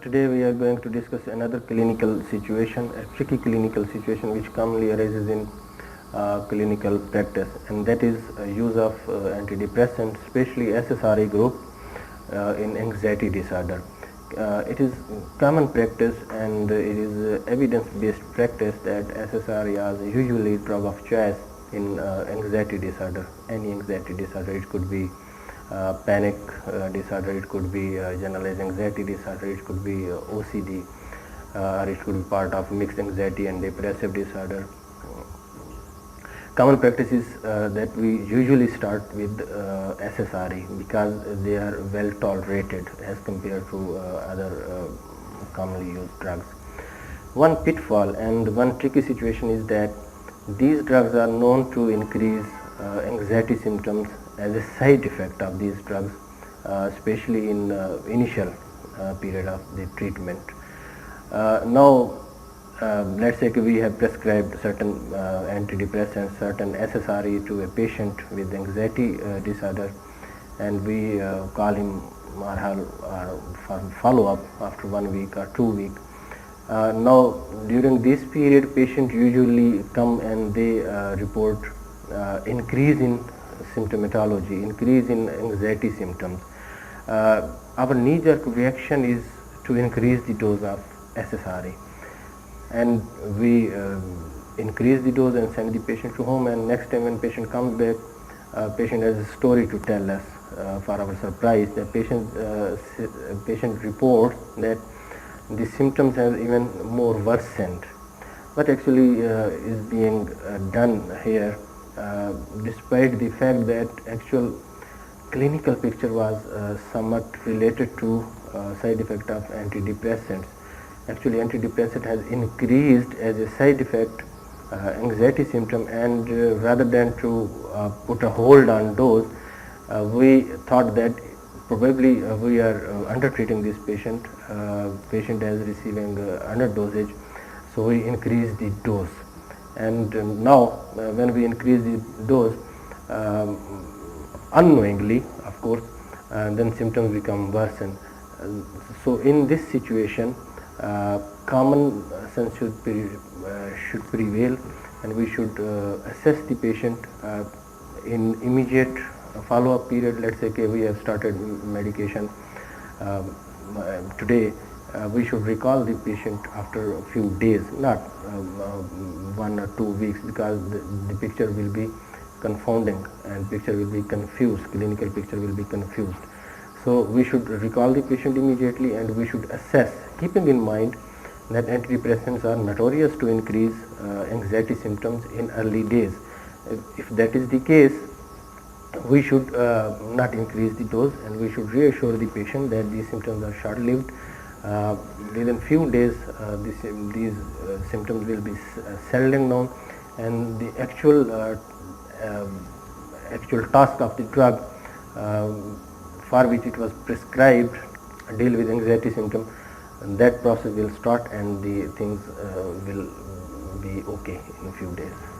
Today we are going to discuss another clinical situation, a tricky clinical situation which commonly arises in clinical practice, and that is use of antidepressants, especially SSRI group in anxiety disorder. It is common practice and it is evidence-based practice that SSRIs are usually drug of choice in anxiety disorder, any anxiety disorder. It could be panic disorder, it could be generalized anxiety disorder, it could be OCD, or it could be part of mixed anxiety and depressive disorder. Common practice is that we usually start with SSRI because they are well tolerated as compared to other commonly used drugs. One pitfall and one tricky situation is that these drugs are known to increase anxiety symptoms as a side effect of these drugs, especially in initial period of the treatment. Now, let's say we have prescribed certain antidepressants, certain SSRI to a patient with anxiety disorder, and we call him or her for follow-up after 1 week or 2 weeks. Now, during this period, patient usually come and they report increase in symptomatology, increase in anxiety symptoms. Our knee-jerk reaction is to increase the dose of SSRI, and we increase the dose and send the patient to home, and next time when patient comes back, patient has a story to tell us. For our surprise, the patient reports that the symptoms have even more worsened. What actually is being done here, despite the fact that actual clinical picture was somewhat related to side effect of antidepressants. Actually, antidepressant has increased as a side effect anxiety symptom, and rather than to put a hold on dose, we thought that probably we are under-treating this patient. Patient is receiving under dosage, so we increase the dose. And now when we increase the dose, unknowingly, of course, then symptoms become worse. So in this situation, common sense should prevail, and we should assess the patient in immediate follow-up period. Let's say we have started medication today, we should recall the patient after a few days, not 1 or 2 weeks, because the picture will be confounding and picture will be confused, clinical picture will be confused. So we should recall the patient immediately, and we should assess, keeping in mind that antidepressants are notorious to increase anxiety symptoms in early days. If that is the case, we should not increase the dose, and we should reassure the patient that these symptoms are short-lived. Within few days, these symptoms will be settling down, and the actual task of the drug for which it was prescribed, deal with anxiety symptom, and that process will start, and the things will be okay in a few days.